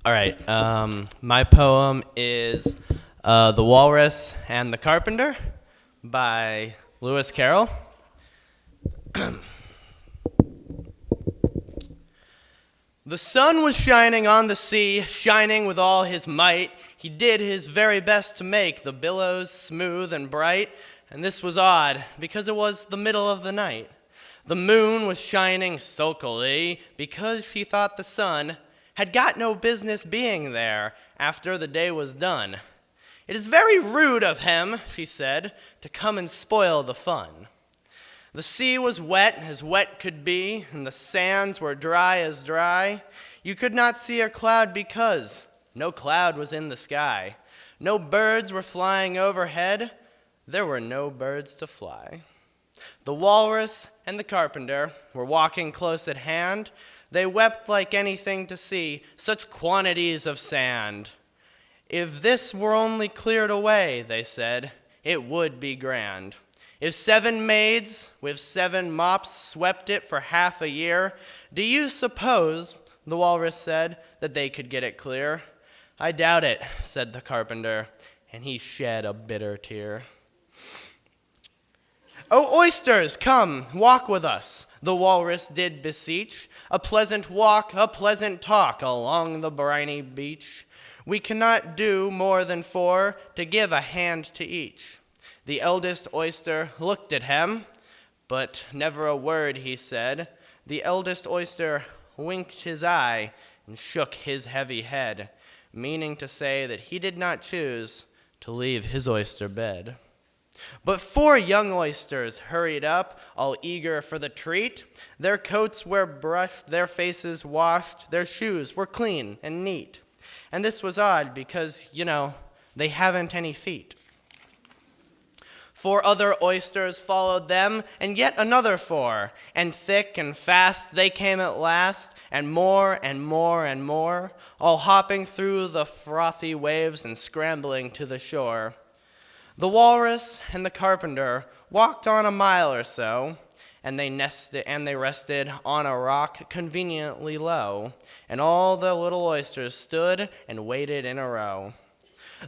All right. My poem is The Walrus and the Carpenter by Lewis Carroll. The sun was shining on the sea, shining with all his might. He did his very best to make the billows smooth and bright, and this was odd, because it was the middle of the night. The moon was shining sulkily, because she thought the sun had got no business being there after the day was done. "It is very rude of him," she said, "to come and spoil the fun." The sea was wet as wet could be, and the sands were dry as dry. You could not see a cloud because no cloud was in the sky. No birds were flying overhead. There were no birds to fly. The walrus and the carpenter were walking close at hand. They wept like anything to see such quantities of sand. "If this were only cleared away," they said, "it would be grand. If 7 maids with 7 mops swept it for half a year, do you suppose," the walrus said, "that they could get it clear?" "I doubt it," said the carpenter, and he shed a bitter tear. "Oh, oysters, come, walk with us," the walrus did beseech. "A pleasant walk, a pleasant talk along the briny beach. We cannot do more than 4 to give a hand to each." The eldest oyster looked at him, but never a word he said. The eldest oyster winked his eye and shook his heavy head, meaning to say that he did not choose to leave his oyster bed. But 4 young oysters hurried up, all eager for the treat. Their coats were brushed, their faces washed, their shoes were clean and neat. And this was odd because, they haven't any feet. 4 other oysters followed them, and yet another 4, and thick and fast they came at last, and more and more and more, all hopping through the frothy waves and scrambling to the shore. The walrus and the carpenter walked on a mile or so, and they rested on a rock conveniently low, and all the little oysters stood and waited in a row.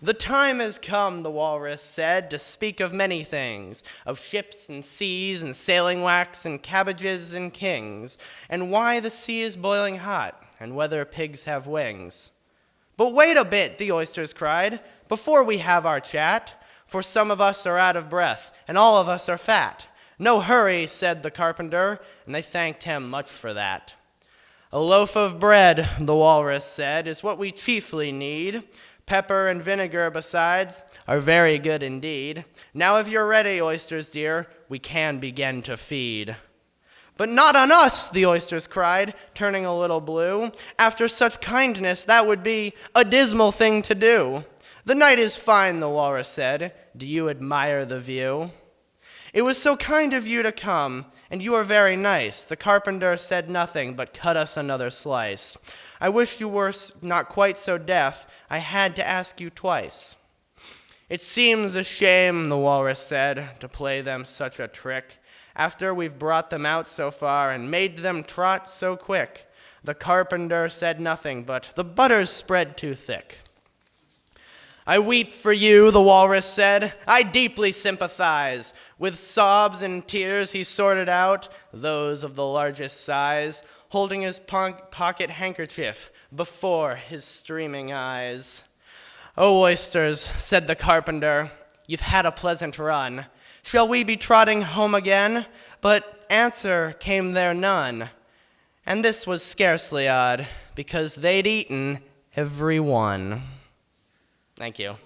"The time has come," the walrus said, "to speak of many things, of ships and seas and sailing wax and cabbages and kings, and why the sea is boiling hot, and whether pigs have wings." "But wait a bit," the oysters cried, "before we have our chat, for some of us are out of breath, and all of us are fat." "No hurry," said the carpenter, and they thanked him much for that. "A loaf of bread," the walrus said, "is what we chiefly need. Pepper and vinegar, besides, are very good indeed. Now if you're ready, oysters dear, we can begin to feed." "But not on us," the oysters cried, turning a little blue. "After such kindness, that would be a dismal thing to do." "The night is fine," the walrus said. "Do you admire the view?" "It was so kind of you to come, and you are very nice." The carpenter said nothing, but cut us another slice. "I wish you were not quite so deaf. I had to ask you twice." "It seems a shame," the walrus said, "to play them such a trick, after we've brought them out so far and made them trot so quick." The carpenter said nothing, but the butter's spread too thick. "I weep for you," the walrus said. "I deeply sympathize." With sobs and tears he sorted out those of the largest size, holding his pocket handkerchief before his streaming eyes. "Oh, oysters," said the carpenter, "you've had a pleasant run. Shall we be trotting home again?" But answer came there none. And this was scarcely odd, because they'd eaten every one. Thank you.